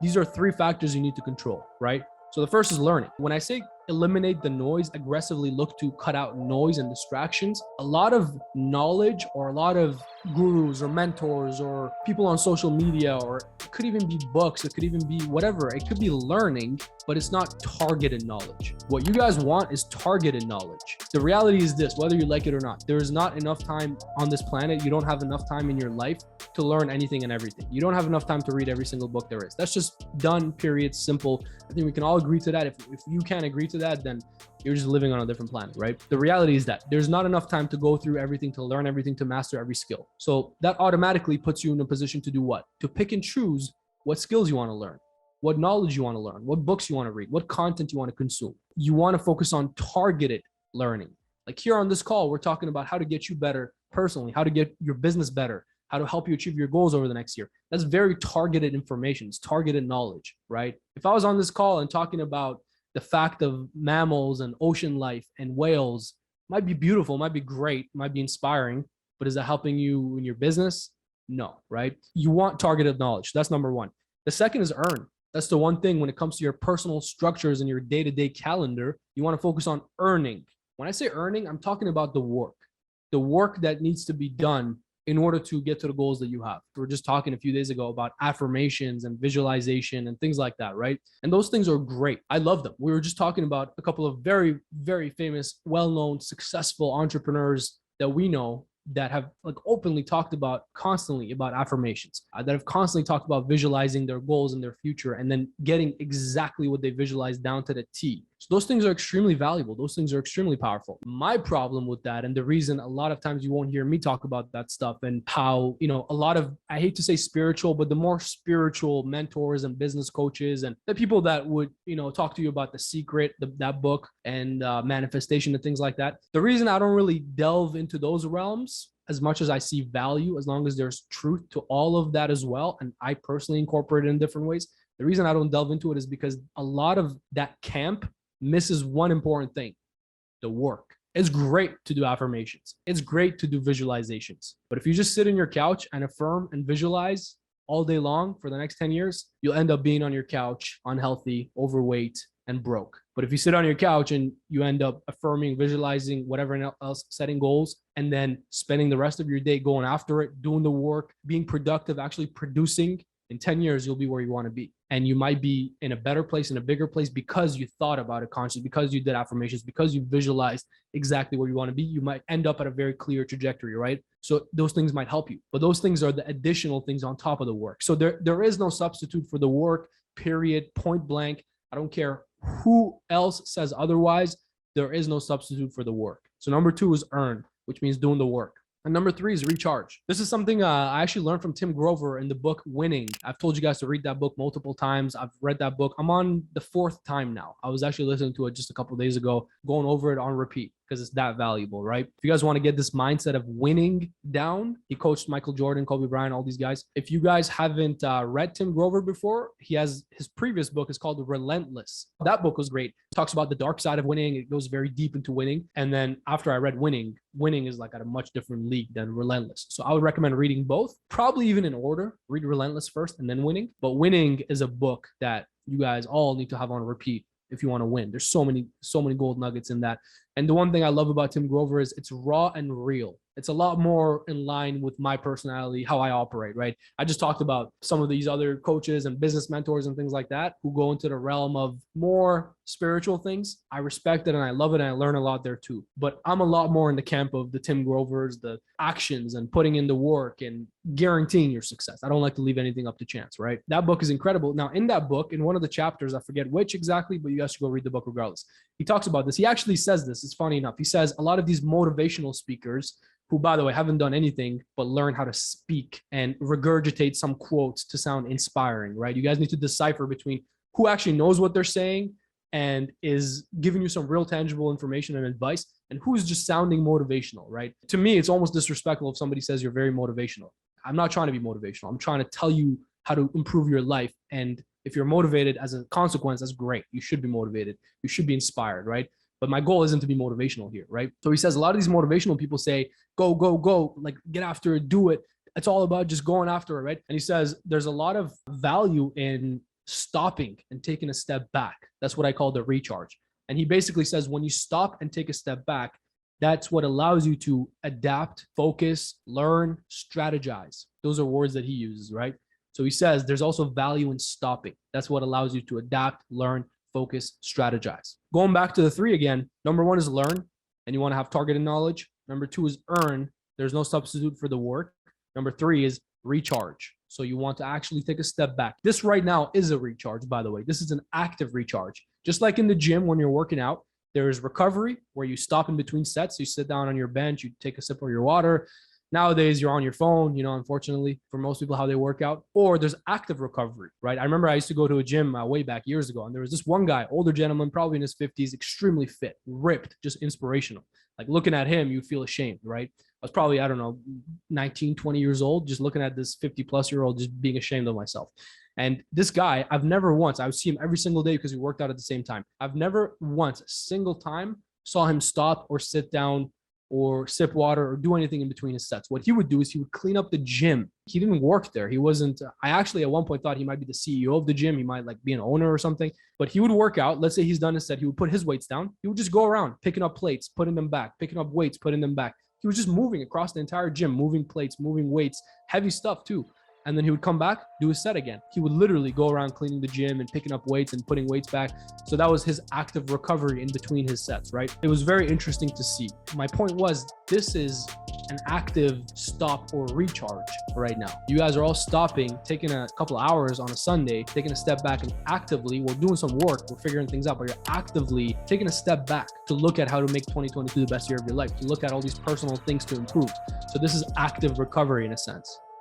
These are three factors you need to control, right? So the first is learning. When I say eliminate the noise, aggressively look to cut out noise and distractions, a lot of knowledge or a lot of gurus or mentors or people on social media, or it could even be books, it could even be whatever, it could be learning, but it's not targeted knowledge. What you guys want is targeted knowledge. The reality is this, whether you like it or not, there's not enough time on this planet. You don't have enough time in your life to learn anything and everything. You don't have enough time to read every single book there is. That's just done, period, simple. I think we can all agree to that. If you can't agree to that, then you're just living on a different planet, right? The reality is that there's not enough time to go through everything, to learn everything, to master every skill. So that automatically puts you in a position to do what? To pick and choose what skills you want to learn, what knowledge you want to learn, what books you want to read, what content you want to consume. You want to focus on targeted learning. Like here on this call, we're talking about how to get you better personally, how to get your business better, how to help you achieve your goals over the next year. That's very targeted information. It's targeted knowledge, right? If I was on this call and talking about the fact of mammals and ocean life and whales, might be beautiful, might be great, might be inspiring, but is that helping you in your business? No, right? You want targeted knowledge. That's number one. The second is earn. That's the one thing when it comes to your personal structures and your day-to-day calendar, you want to focus on earning. When I say earning, I'm talking about the work that needs to be done in order to get to the goals that you have. We were just talking a few days ago about affirmations and visualization and things like that, right? And those things are great. I love them. We were just talking about a couple of very, very famous, well-known, successful entrepreneurs that we know that have like openly talked about constantly about affirmations, that have constantly talked about visualizing their goals in their future and then getting exactly what they visualized down to the T. So those things are extremely valuable. Those things are extremely powerful. My problem with that, and the reason a lot of times you won't hear me talk about that stuff and how, a lot of, I hate to say spiritual, but the more spiritual mentors and business coaches and the people that would, talk to you about The Secret, that book and manifestation and things like that. The reason I don't really delve into those realms as much as I see value, as long as there's truth to all of that as well, and I personally incorporate it in different ways, the reason I don't delve into it is because a lot of that camp misses one important thing: the work. It's great to do affirmations. It's great to do visualizations. But if you just sit on your couch and affirm and visualize all day long for the next 10 years, you'll end up being on your couch, unhealthy, overweight, and broke. But if you sit on your couch and you end up affirming, visualizing, whatever else, setting goals, and then spending the rest of your day going after it, doing the work, being productive, actually producing, in 10 years, you'll be where you want to be. And you might be in a better place, in a bigger place, because you thought about it consciously, because you did affirmations, because you visualized exactly where you want to be. You might end up at a very clear trajectory, right? So those things might help you. But those things are the additional things on top of the work. So there is no substitute for the work, period, point blank. I don't care who else says otherwise. There is no substitute for the work. So number 2 is earn, which means doing the work. And number 3 is recharge. This is something I actually learned from Tim Grover in the book Winning. I've told you guys to read that book multiple times. I've read that book. I'm on the 4th time now. I was actually listening to it just a couple of days ago, going over it on repeat because it's that valuable, right? If you guys want to get this mindset of winning down, he coached Michael Jordan, Kobe Bryant, all these guys. If you guys haven't read Tim Grover before, he has his previous book is called Relentless. That book was great. It talks about the dark side of winning. It goes very deep into winning. And then after I read Winning is like at a much different league than Relentless. So I would recommend reading both, probably even in order. Read Relentless first and then Winning. But Winning is a book that you guys all need to have on repeat if you want to win. There's so many gold nuggets in that. And the one thing I love about Tim Grover is it's raw and real. It's a lot more in line with my personality, how I operate, right? I just talked about some of these other coaches and business mentors and things like that who go into the realm of more spiritual things. I respect it and I love it and I learn a lot there too. But I'm a lot more in the camp of the Tim Grovers, the actions and putting in the work and guaranteeing your success. I don't like to leave anything up to chance, right? That book is incredible. Now, in that book, in one of the chapters, I forget which exactly, but you guys should go read the book regardless. He talks about this. He actually says this. It's funny enough. He says a lot of these motivational speakers who, by the way, haven't done anything but learn how to speak and regurgitate some quotes to sound inspiring, right? You guys need to decipher between who actually knows what they're saying and is giving you some real tangible information and advice and who's just sounding motivational, right? To me, it's almost disrespectful if somebody says you're very motivational. I'm not trying to be motivational. I'm trying to tell you how to improve your life. And if you're motivated as a consequence, that's great. You should be motivated. You should be inspired, right? But my goal isn't to be motivational here, right? So he says a lot of these motivational people say, go, go, go, like get after it, do it. It's all about just going after it, right? And he says there's a lot of value in stopping and taking a step back. That's what I call the recharge. And he basically says when you stop and take a step back, that's what allows you to adapt, focus, learn, strategize. Those are words that he uses, right? So he says there's also value in stopping. That's what allows you to adapt, learn, focus, strategize. Going back to the three again, number one is learn, and you want to have targeted knowledge. Number two is earn. There's no substitute for the work. Number three is recharge. So you want to actually take a step back. This right now is a recharge, by the way. This is an active recharge. Just like in the gym when you're working out, there is recovery where you stop in between sets. You sit down on your bench, you take a sip of your water. Nowadays, you're on your phone, unfortunately, for most people, how they work out. Or there's active recovery, right? I remember I used to go to a gym way back years ago, and there was this one guy, older gentleman, probably in his 50s, extremely fit, ripped, just inspirational. Like looking at him, you feel ashamed, right? I was probably, 19, 20 years old, just looking at this 50-plus-year-old, just being ashamed of myself. And this guy, I've never once, I would see him every single day because we worked out at the same time. I've never once, a single time, saw him stop or sit down or sip water or do anything in between his sets. What he would do is he would clean up the gym. He didn't work there. He wasn't, I actually at one point thought he might be the CEO of the gym. He might be an owner or something, but he would work out. Let's say he's done his set. He would put his weights down. He would just go around picking up plates, putting them back, picking up weights, putting them back. He was just moving across the entire gym, moving plates, moving weights, heavy stuff too. And then he would come back, do his set again. He would literally go around cleaning the gym and picking up weights and putting weights back. So that was his active recovery in between his sets, right? It was very interesting to see. My point was, this is an active stop or recharge right now. You guys are all stopping, taking a couple hours on a Sunday, taking a step back, and actively, we're doing some work, we're figuring things out, but you're actively taking a step back to look at how to make 2022 the best year of your life, to look at all these personal things to improve. So this is active recovery in a sense.